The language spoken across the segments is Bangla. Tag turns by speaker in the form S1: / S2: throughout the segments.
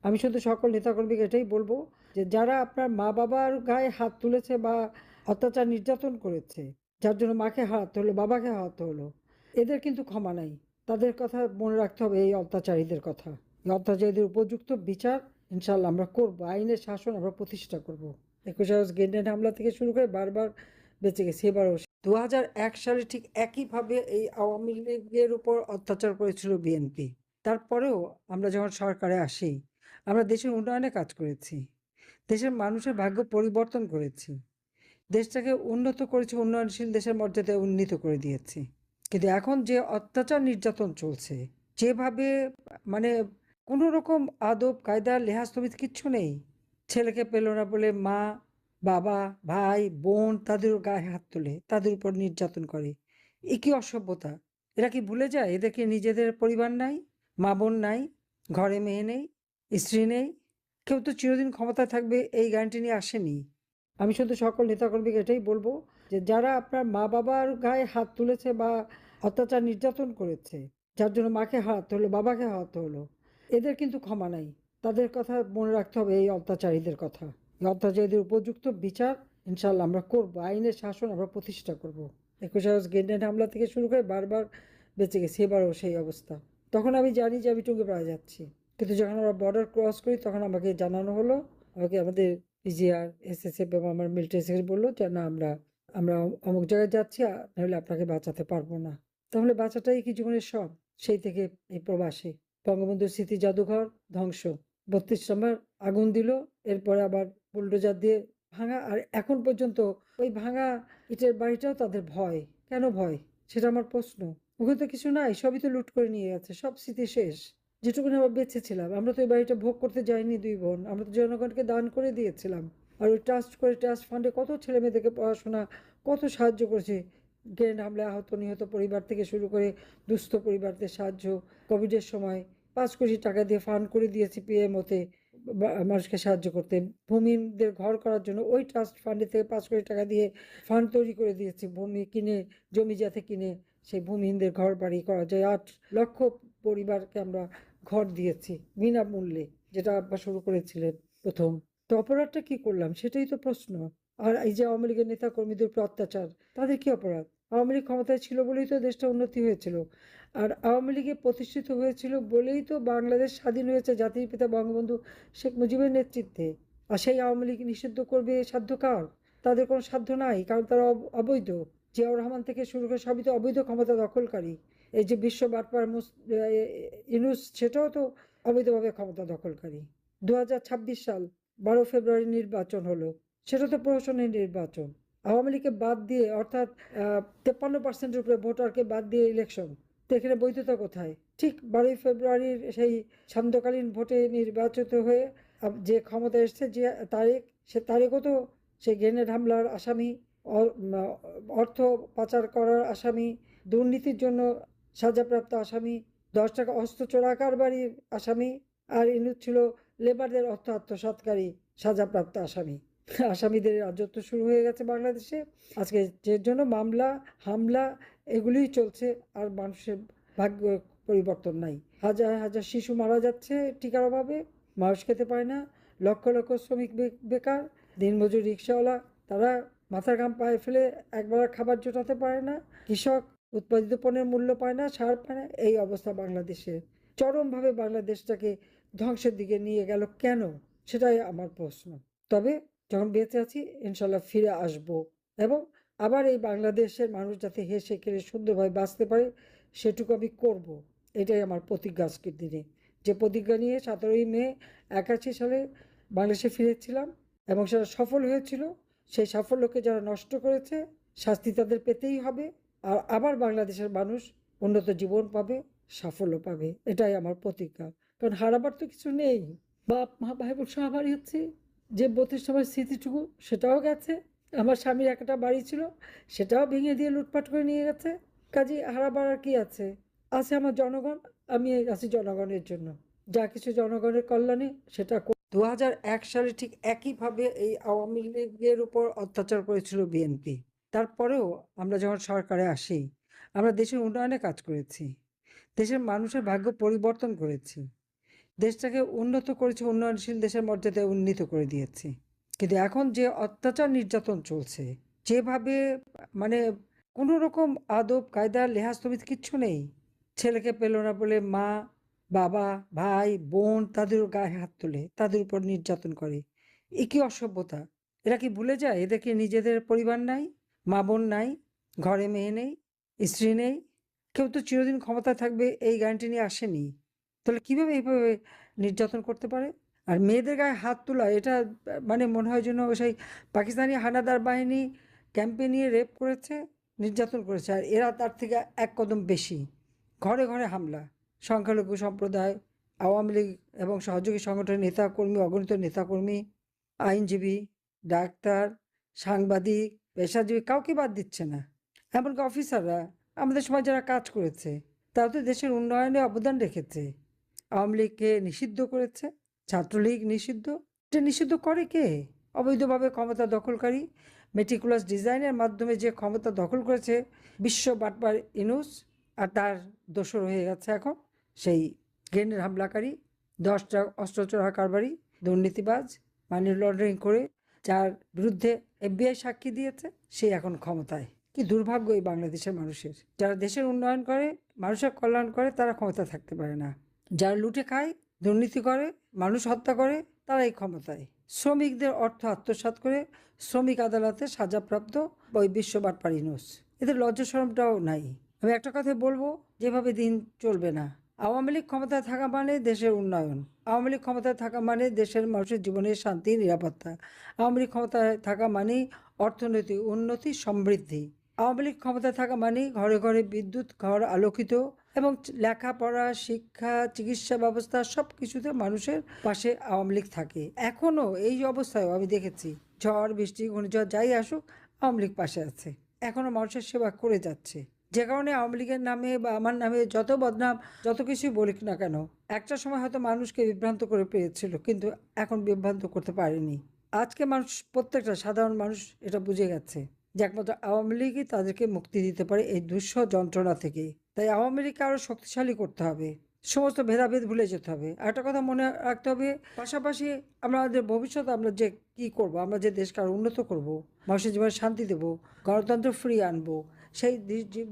S1: আমি শুধু সকল নেতাকর্মীকে এটাই বলবো যে যারা আপনার মা বাবার গায়ে হাত তুলেছে বা অত্যাচার নির্যাতন করেছে, যার জন্য মাকে হারাতে হলো, বাবাকে হারাতে হলো, এদের কিন্তু ক্ষমা নাই। তাদের কথা মনে রাখতে হবে, এই অত্যাচারীদের কথা। এই অত্যাচারীদের উপযুক্ত বিচার ইনশাল্লাহ আমরা করব, আইনের শাসন আমরা প্রতিষ্ঠা করব। 21 আগস্ট গ্রেনেড হামলা থেকে শুরু করে বারবার বেঁচে গেছি, এবারও 2001 সালে ঠিক একইভাবে এই আওয়ামী লীগের উপর অত্যাচার করেছিল বিএনপি। তারপরেও আমরা যখন সরকারে আসি, আমরা দেশের উন্নয়নে কাজ করেছি, দেশের মানুষের ভাগ্য পরিবর্তন করেছি, দেশটাকে উন্নত করেছি, উন্নয়নশীল দেশের মর্যাদায় উন্নীত করে দিয়েছি। কিন্তু এখন যে অত্যাচার নির্যাতন চলছে, যেভাবে মানে কোনো রকম আদব কায়দা লেহাজ তমিজ কিচ্ছু নেই। ছেলেকে পেল না বলে মা, বাবা, ভাই, বোন তাদের গায়ে হাত তোলে, তাদের উপর নির্যাতন করে। এ কি অসভ্যতা! এরা কি ভুলে যায় এদেরকে নিজেদের পরিবার নাই, মা বোন নাই, ঘরে মেয়ে নেই, স্ত্রী নেই? কেউ তো চিরদিন ক্ষমতায় থাকবে এই গ্যারান্টি নিয়ে আসেনি। আমি শুধু সকল নেতাকর্মীকে এটাই বলবো যে যারা আপনার মা বাবার গায়ে হাত তুলেছে বা অত্যাচার নির্যাতন করেছে, যার জন্য মাকে হারাতে হলো, বাবাকে হারাতে হলো, এদের কিন্তু ক্ষমা নাই। তাদের কথা মনে রাখতে হবে, এই অত্যাচারীদের কথা। এই অত্যাচারীদের উপযুক্ত বিচার ইনশাল্লাহ আমরা করব, আইনের শাসন আমরা প্রতিষ্ঠা করব। 21 আগস্ট গ্রেনেড হামলা থেকে শুরু করে বারবার বেঁচে গেছি, এবারও সেই অবস্থা। তখন আমি জানি যে আমি টুঙ্গে পাড়া যাচ্ছি, কিন্তু যখন আমরা বর্ডার ক্রস করি তখন আমাকে জানানো হলো, আমাকে আমাদের পিজিআর, এসএসএফ এবং আমার মিলিটারি সেক্রেটারি বললো যে না, আমরা আমরা অমুক জায়গায় যাচ্ছি, নাহলে আপনাকে বাঁচাতে পারবো না। তাহলে বাঁচাটাই কি জীবনের সব? সেই থেকে এই প্রবাসে বঙ্গবন্ধুর স্মৃতি জাদুঘর ধ্বংস, 32 নম্বর আগুন দিল, এরপরে আবার বুলডোজার দিয়ে ভাঙা, আর এখন পর্যন্ত ওই ভাঙা ইটের বাড়িটাও তাদের ভয়। কেন ভয়? সেটা আমার প্রশ্ন। ওখানে তো কিছু নাই, সবই তো লুট করে নিয়ে গেছে, সব স্মৃতি শেষ। যেটুকুনি আমরা বেঁচে ছিলাম, আমরা তো ওই বাড়িটা ভোগ করতে যাইনি দুই বোন, আমরা তো জনগণকে দান করে দিয়েছিলাম। আর ওই ট্রাস্ট করে, ট্রাস্ট ফান্ডে কত ছেলে মেয়েদেরকে পড়াশোনা, কত সাহায্য করেছে। গ্রেনেড হামলায় আহত নিহত পরিবার থেকে শুরু করে দুস্থ পরিবারদের সাহায্য, কোভিডের সময় 5 কোটি টাকা দিয়ে ফান্ড করে দিয়েছি পিএমওতে মানুষকে সাহায্য করতে। ভূমিহীনদের ঘর করার জন্য ওই ট্রাস্ট ফান্ডে থেকে 5 কোটি টাকা দিয়ে ফান্ড তৈরি করে দিয়েছি, ভূমি কিনে, জমি যাতে কিনে সেই ভূমিহীনদের ঘর বাড়ি করা যায়। 8 লক্ষ পরিবারকে আমরা ঘর দিয়েছি বিনামূল্যে, যেটা আব্বা শুরু করেছিলেন প্রথম। তো অপরাধটা কি করলাম সেটাই তো প্রশ্ন। আর এই যে আওয়ামী লীগের নেতা কর্মীদের উপর অত্যাচার, তাদের কি অপরাধ? আওয়ামী লীগ ক্ষমতায় ছিল বলেই তো দেশটা উন্নতি হয়েছিল। আর আওয়ামী লীগে প্রতিষ্ঠিত হয়েছিল বলেই তো বাংলাদেশ স্বাধীন হয়েছে জাতির পিতা বঙ্গবন্ধু শেখ মুজিবের নেতৃত্বে। আর সেই আওয়ামী লীগ নিষিদ্ধ করবে সাধ্য কার? তাদের কোনো সাধ্য নাই, কারণ তারা অবৈধ। জিয়াউর রহমান থেকে শুরু করে সবই তো অবৈধ ক্ষমতা দখলকারী। এই যে বিশ্ব বাটপার ইউনূস, সেটাও তো অবৈধভাবে ক্ষমতা দখলকারী। 2026 সাল 12 ফেব্রুয়ারি নির্বাচন হলো, সেটা তো প্রহসনের নির্বাচন। আওয়ামী লীগকে বাদ দিয়ে, অর্থাৎ 53%-এর উপরে ভোটারকে বাদ দিয়ে ইলেকশন, তো এখানে বৈধতা কোথায়? ঠিক 12 ফেব্রুয়ারির সেই সান্ধ্যকালীন ভোটে নির্বাচিত হয়ে যে ক্ষমতা এসছে, যে তারেক, সে তারেকও তো সেই গ্রেনেড হামলার আসামি, অর্থ পাচার করার আসামি, দুর্নীতির জন্য সাজাপ্রাপ্ত আসামি, 10 টাকা অস্ত্র চোরা কারবারির আসামি। আর ইনুস ছিল লেবারদের অর্থ আত্মসাৎকারী সাজাপ্রাপ্ত আসামি। আসামিদের রাজত্ব শুরু হয়ে গেছে বাংলাদেশে আজকে, যে জন্য মামলা, হামলা এগুলিই চলছে। আর মানুষের ভাগ্য পরিবর্তন নাই। হাজার হাজার শিশু মারা যাচ্ছে টিকার অভাবে, মানুষ খেতে পায় না। লক্ষ লক্ষ শ্রমিক বেকার, দিনমজুর রিক্সাওয়ালা, তারা মাথার ঘাম পায়ে ফেলে একবার খাবার জোটাতে পারে না। কৃষক উৎপাদিত পণ্যের মূল্য পায় না, সার পায় না। এই অবস্থা বাংলাদেশের। চরমভাবে বাংলাদেশটাকে ধ্বংসের দিকে নিয়ে গেল কেন? সেটাই আমার প্রশ্ন। তবে যখন বেঁচে আছি ইনশাল্লাহ ফিরে আসব, এবং আবার এই বাংলাদেশের মানুষ যাতে হেসে খেলে সুন্দরভাবে বাঁচতে পারে সেটুকু আমি করব। এটাই আমার প্রতিজ্ঞা আজকের দিনে। যে প্রতিজ্ঞা নিয়ে 17ই মে 81 সালে বাংলাদেশে ফিরেছিলাম, এবং সেটা সফল হয়েছিল। সেই সাফল্যকে যারা নষ্ট করেছে, শাস্তি তাদের পেতেই হবে। আর আবার বাংলাদেশের মানুষ উন্নত জীবন পাবে, সাফল্য পাবে, এটাই আমার প্রতিজ্ঞা। কারণ হারাবার তো কিছু নেই। বাপ মা ভাই বোন সব হারিয়েছি, যে 32 সময় স্মৃতিটুকু সেটাও গেছে। আমার স্বামীর একটা বাড়ি ছিল, সেটাও ভেঙে দিয়ে লুটপাট করে নিয়ে গেছে। কাজে হারাবার আর কি আছে? আছে আমার জনগণ। আমি আছি জনগণের জন্য, যা কিছু জনগণের কল্যাণে সেটা 2001 সালে ঠিক একইভাবে এই আওয়ামী লীগের উপর অত্যাচার করেছিল বিএনপি। তারপরেও আমরা যখন সরকারে আসি, আমরা দেশের উন্নয়নে কাজ করেছি, দেশের মানুষের ভাগ্য পরিবর্তন করেছি, দেশটাকে উন্নত করেছি, উন্নয়নশীল দেশের মর্যাদায় উন্নীত করে দিয়েছি। কিন্তু এখন যে অত্যাচার নির্যাতন চলছে, যেভাবে মানে কোনো রকম আদব কায়দা লেহাজ তমিজ কিচ্ছু নেই। ছেলেকে পেল না বলে মা, বাবা, ভাই, বোন তাদের গায়ে হাত তোলে, তাদের উপর নির্যাতন করে। এ কি অসভ্যতা! এরা কি ভুলে যায় এদের কি নিজেদের পরিবার নাই, মা বোন নাই, ঘরে মেয়ে নেই, স্ত্রী নেই? কেউ তো চিরদিন ক্ষমতায় থাকবে এই গ্যারান্টি নিয়ে আসেনি। তাহলে কিভাবে এইভাবে নির্যাতন করতে পারে? আর মেয়েদের গায়ে হাত তোলা এটা মানে মনে হয় যেন সেই পাকিস্তানি হানাদার বাহিনী ক্যাম্পে নিয়ে রেপ করেছে, নির্যাতন করেছে, আর এরা তার থেকে এক কদম বেশি। ঘরে ঘরে হামলা, সংখ্যালঘু সম্প্রদায়, আওয়ামী লীগ এবং সহযোগী সংগঠনের নেতাকর্মী, অগণিত নেতাকর্মী, আইনজীবী, ডাক্তার, সাংবাদিক, পেশাজীবী কাউকে বাদ দিচ্ছে না। এমনকি অফিসাররা, আমাদের সময় যারা কাজ করেছে, তারা তো দেশের উন্নয়নে অবদান রেখেছে। আওয়ামী লীগকে নিষিদ্ধ করেছে, ছাত্রলীগ নিষিদ্ধ। এটা নিষিদ্ধ করে কে? অবৈধভাবে ক্ষমতা দখলকারী, মেটিকুলাস ডিজাইনের মাধ্যমে যে ক্ষমতা দখল করেছে বিশ্ব বাটপার ইনুস, আর তার দোসর হয়ে গেছে এখন সেই গ্রেনেড হামলাকারী, 10টা অস্ত্র চোরা কারবারি, দুর্নীতিবাজ, মানি লন্ডারিং করে যার বিরুদ্ধে এফবিআই সাক্ষী দিয়েছে, সে এখন ক্ষমতায়। কি দুর্ভাগ্য এই বাংলাদেশের মানুষের! যারা দেশের উন্নয়ন করে, মানুষের কল্যাণ করে, তারা ক্ষমতা থাকতে পারে না। যারা লুটে খায়, দুর্নীতি করে, মানুষ হত্যা করে, তারাই ক্ষমতায়। শ্রমিকদের অর্থ আত্মসাৎ করে শ্রমিক আদালতে সাজাপ্রাপ্ত ওই বিশ্ব বাটপার ইউনূস, এদের লজ্জা শরমটাও নাই। আমি একটা কথা বলবো, যেভাবে দিন চলবে না। আওয়ামী লীগ ক্ষমতায় থাকা মানে দেশের উন্নয়ন, আওয়ামী লীগ ক্ষমতায় থাকা মানে দেশের মানুষের জীবনের শান্তি, নিরাপত্তা, আওয়ামী লীগ ক্ষমতায় থাকা মানেই অর্থনৈতিক উন্নতি, সমৃদ্ধি, আওয়ামী লীগ ক্ষমতায় থাকা মানেই ঘরে ঘরে বিদ্যুৎ, ঘর আলোকিত এবং লেখাপড়া, শিক্ষা, চিকিৎসা ব্যবস্থা সব কিছুতে মানুষের পাশে আওয়ামী লীগ থাকে। এখনও এই অবস্থায় আমি দেখেছি, ঝড় বৃষ্টি ঘূর্ণিঝড় যাই আসুক, আওয়ামী লীগ পাশে আছে, এখনও মানুষের সেবা করে যাচ্ছে। যে কারণে আওয়ামী লীগের নামে বা আমার নামে যত বদনাম, যত কিছুই বলিক না কেন, একটা সময় হয়তো মানুষকে বিভ্রান্ত করে পেয়েছিল, কিন্তু এখন বিভ্রান্ত করতে পারেনি। আজকে মানুষ, প্রত্যেকটা সাধারণ মানুষ এটা বুঝে গেছে যে একমাত্র আওয়ামী লীগই তাদেরকে মুক্তি দিতে পারে এই দুঃসহ যন্ত্রণা থেকে। তাই আওয়ামী লীগকে আরও শক্তিশালী করতে হবে, সমস্ত ভেদাভেদ ভুলে যেতে হবে। আর একটা কথা মনে রাখতে হবে, পাশাপাশি আমাদের ভবিষ্যৎ আমরা যে কী করবো, আমরা যে দেশকে আরও উন্নত করব, মানুষের জীবনে শান্তি দেব, গণতন্ত্র ফিরিয়ে আনবো, সেই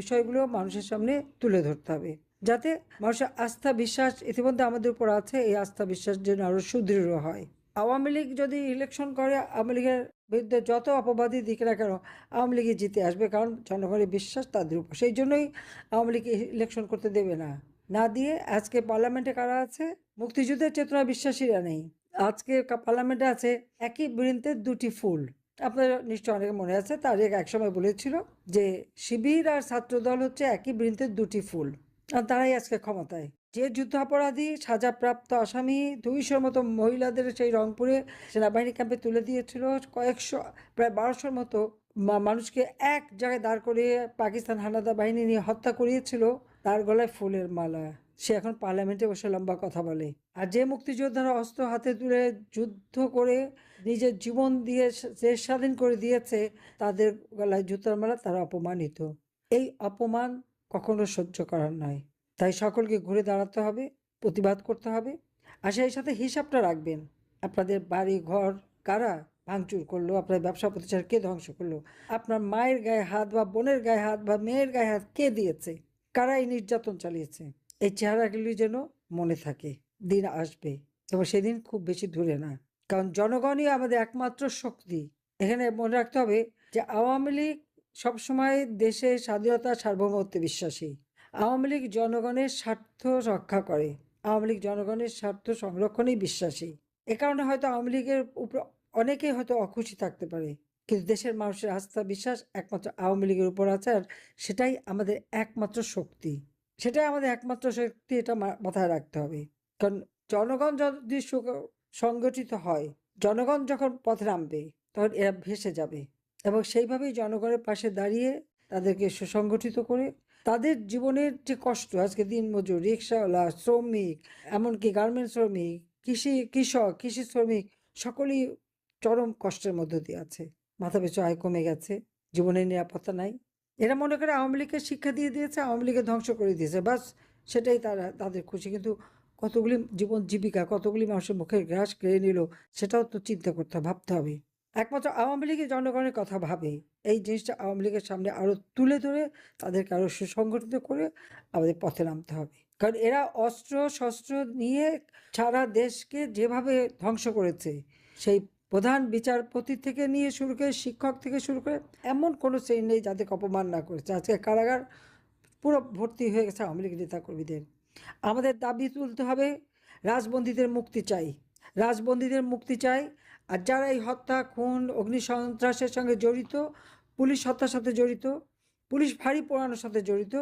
S1: বিষয়গুলো মানুষের সামনে তুলে ধরতে হবে, যাতে মানুষের আস্থা বিশ্বাস ইতিমধ্যে আমাদের উপর আছে, এই আস্থা বিশ্বাস যেন আরও সুদৃঢ় হয়। আওয়ামী লীগ যদি ইলেকশন করে, আওয়ামী লীগের বিরুদ্ধে যত অপবাদই দিক না কেন, আওয়ামী লীগই জিতে আসবে, কারণ জনগণের বিশ্বাস তাদের উপর। সেই জন্যই আওয়ামী লীগ ইলেকশন করতে দেবে না। না দিয়ে আজকে পার্লামেন্টে কারা আছে? মুক্তিযুদ্ধের চেতনা বিশ্বাসীরা নেই। আজকে পার্লামেন্টে আছে একই বৃন্তের দুটি ফুল। আপনাদের নিশ্চয় অনেকে মনে আছে, তারেক একসময় বলেছিল যে শিবির আর ছাত্রদল হচ্ছে একই বৃন্তের দুটি ফুল, আর তারাই আজকে ক্ষমতায়। যে যুদ্ধাপরাধী, সাজাপ্রাপ্ত আসামি 200 মতো মহিলাদের সেই রংপুরে সেনাবাহিনী ক্যাম্পে তুলে দিয়েছিল, কয়েকশো, প্রায় 1200-র মতো মানুষকে এক জায়গায় দাঁড় করিয়ে পাকিস্তান হানাদার বাহিনী নিয়ে হত্যা করিয়েছিল, তার গলায় ফুলের মালা। সে এখন পার্লামেন্টে বসে লম্বা কথা বলে। আর যে মুক্তিযোদ্ধারা অস্ত্র হাতে তুলে যুদ্ধ করে নিজের জীবন দিয়ে দেশ স্বাধীন করে দিয়েছে, তাদের গলায় জুতার মালা, তারা অপমানিত। এই অপমান কখনো সহ্য করার নয়। তাই সকলকে ঘুরে দাঁড়াতে হবে, প্রতিবাদ করতে হবে। আর সেই সাথে হিসাবটা রাখবেন, আপনাদের বাড়ি ঘর কারা ভাঙচুর করলো, আপনার ব্যবসা প্রতিষ্ঠান কে ধ্বংস করলো, আপনার মায়ের গায়ে হাত বা বোনের গায়ে হাত বা মেয়ের গায়ে হাত কে দিয়েছে, কারা এই নির্যাতন চালিয়েছে। এই চেহারাগুলি যেন মনে থাকে, দিন আসবে এবং সেদিন খুব বেশি দূরে না, কারণ জনগণই আমাদের একমাত্র শক্তি। এখানে মনে রাখতে হবে যে আওয়ামী লীগ সবসময় দেশের স্বাধীনতা, সার্বভৌমত্বে বিশ্বাসী। আওয়ামী লীগ জনগণের স্বার্থ রক্ষা করে, আওয়ামী লীগ জনগণের স্বার্থ সংরক্ষণেই বিশ্বাসী। এ কারণে হয়তো আওয়ামী লীগের উপর অনেকেই হয়তো অখুশি থাকতে পারে, কিন্তু দেশের মানুষের আস্থা বিশ্বাস একমাত্র আওয়ামী লীগের উপর আছে, আর সেটাই আমাদের একমাত্র শক্তি, সেটাই আমাদের একমাত্র শক্তি। এটা মাথায় রাখতে হবে, কারণ জনগণ যদি সংগঠিত হয়, জনগণ যখন পথে নামবে, তখন এরা ভেসে যাবে। এবং সেইভাবেই জনগণের পাশে দাঁড়িয়ে তাদেরকে সুসংগঠিত করে তাদের জীবনের যে কষ্ট, আজকে দিনমজুর, রিক্সাওয়ালা, শ্রমিক, এমনকি গার্মেন্টস শ্রমিক, কৃষক, কৃষি শ্রমিক, সকলেই চরম কষ্টের মধ্য দিয়ে আছে। মাথা পিছু আয় কমে গেছে, জীবনের নিরাপত্তা নাই। এরা মনে করে আওয়ামী লীগকে শিক্ষা দিয়ে দিয়েছে, আওয়ামী লীগকে ধ্বংস করে দিয়েছে, বাস সেটাই তাদের খুশি। কিন্তু কতগুলি জীবন জীবিকা, কতগুলি মানুষের মুখের গ্রাস কেড়ে নিল, সেটাও তো চিন্তা করতে হবে, ভাবতে হবে। একমাত্র আওয়ামী লীগই জনগণের কথা ভাবে। এই জিনিসটা আওয়ামী লীগের সামনে আরো তুলে ধরে তাদেরকে আরো সুসংগঠিত করে আমাদের পথে নামতে হবে। কারণ এরা অস্ত্র-শস্ত্র নিয়ে সারা দেশকে যেভাবে ধ্বংস করেছে, সেই প্রধান বিচারপতি থেকে নিয়ে শুরু করে, শিক্ষক থেকে শুরু করে এমন কোনো শ্রেণী নেই যাদেরকে অপমান না করেছে। আজকে কারাগার পুরো ভর্তি হয়ে গেছে আওয়ামী লীগ নেতাকর্মীদের। আমাদের দাবি তুলতে হবে, রাজবন্দীদের মুক্তি চাই, রাজবন্দীদের মুক্তি চাই। আর যারা এই হত্যা, খুন, অগ্নিসন্ত্রাসের সঙ্গে জড়িত, পুলিশ হত্যার সাথে জড়িত, পুলিশ ফাঁড়ি পোড়ানোর সাথে জড়িত,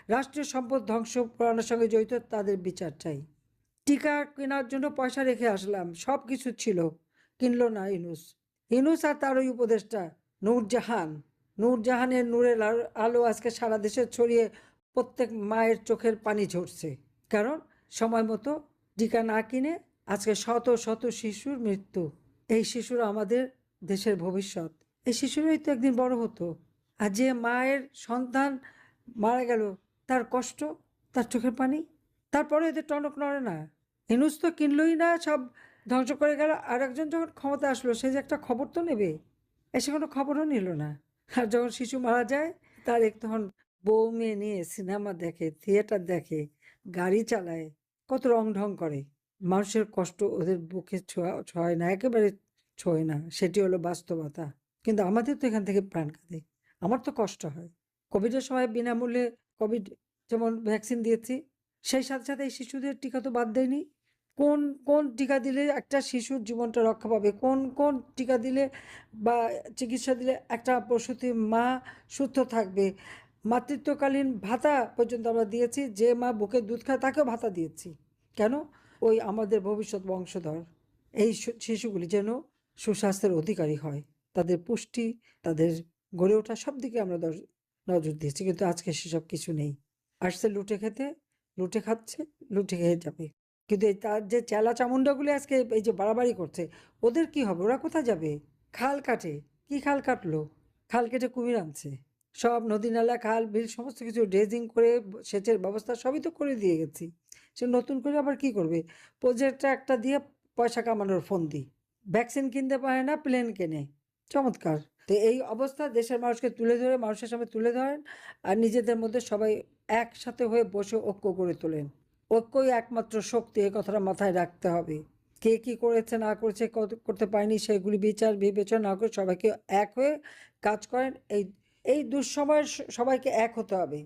S1: রাষ্ট্রীয় সম্পদ ধ্বংস করানোর সঙ্গে জড়িত, তাদের বিচার চাই। টিকা কেনার জন্য পয়সা রেখে আসলাম, সব কিছু ছিল, কিনলো না ইউনূস। ইউনূস আর তার ওই উপদেষ্টা নূরজাহান, নূরজাহানের নূরের আলো আজকে সারা দেশে ছড়িয়ে প্রত্যেক মায়ের চোখের পানি ঝরছে। কারণ সময় মতো টিকা না কিনে আজকে শত শত শিশুর মৃত্যু। এই শিশুরা আমাদের দেশের ভবিষ্যৎ। এই শিশুরাই তো একদিন বড় হতো। আর যে মায়ের সন্তান মারা গেল, তার কষ্ট, তার চোখের পানি, তারপরে এদের টনক নড়ে না। ইউনূস তো কিনলই না, সব ধ্বংস করে গেল। আর একজন যখন ক্ষমতা আসলো, সে যে একটা খবর তো নেবে, এসে কোনো খবরও নিল না। আর যখন শিশু মারা যায়, তার তখন বউ মেয়ে নিয়ে সিনেমা দেখে, থিয়েটার দেখে, গাড়ি চালায়, কত রং ঢং করে। মানুষের কষ্ট ওদের বুকে ছোঁয় না, একেবারে ছোঁয় না। সেটি হলো বাস্তবতা। কিন্তু আমাদের তো এখান থেকে প্রাণ কাঁদে। আমার তো কষ্ট হয়। কোভিডের সময় বিনামূল্যে কোভিড যেমন ভ্যাকসিন দিয়েছি, সেই সাথে সাথে এই শিশুদের টিকা তো বাদ দেয়নি। কোন কোন টিকা দিলে একটা শিশুর জীবনটা রক্ষা পাবে, কোন কোন টিকা দিলে বা চিকিৎসা দিলে একটা প্রসূতি মা সুস্থ থাকবে। মাতৃত্বকালীন ভাতা পর্যন্ত আমরা দিয়েছি, যে মা বুকের দুধ খায় তাকেও ভাতা দিয়েছি। কেন? ওই আমাদের ভবিষ্যৎ বংশধর এই শিশুগুলি যেন সুস্বাস্থ্যের অধিকারী হয়, তাদের পুষ্টি, তাদের গড়ে ওঠা সব দিকে আমরা নজর দিয়েছি। কিন্তু আজকে সেসব কিছু নেই। আসছে লুটে খেতে, লুটে খাচ্ছে, লুটে খেয়ে যাবে। কিন্তু এই তার যে চেলা চামুন্ডাগুলি আজকে এই যে বাড়াবাড়ি করছে, ওদের কি হবে? ওরা কোথায় যাবে? খাল কাটে, কি খাল কাটলো? খাল কেটে কুমির আনছে। সব নদী নালা, খাল বিল সমস্ত কিছু ড্রেজিং করে সেচের ব্যবস্থা সবই তো করে দিয়ে গেছি। সে নতুন করে আবার কি করবে? প্রজেক্ট একটা দিয়ে পয়সা কামানোর ফন্দি। ভ্যাকসিন কিনতে পারে না, প্লেন কেনে। চমৎকার! তো এই অবস্থা দেশের মানুষকে তুলে ধরে, মানুষের সামনে তুলে ধরেন। আর নিজেদের মধ্যে সবাই একসাথে হয়ে বসে ঐক্য গড়ে তোলেন। ঐক্যই একমাত্র শক্তি, এই কথাটা মাথায় রাখতে হবে। কে কি করেছে না করেছে, করতে পারেনি, সেগুলি বিচার বিবেচনা না করে সবাইকে এক হয়ে কাজ করেন। এই এই দুঃসময়ের সবাইকে এক হতে হবে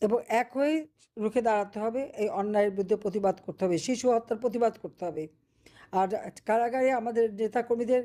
S1: এবং এক হয়ে রুখে দাঁড়াতে হবে। এই অন্যায়ের বিরুদ্ধে প্রতিবাদ করতে হবে, শিশু হত্যার প্রতিবাদ করতে হবে। আর কারাগারে আমাদের নেতাকর্মীদের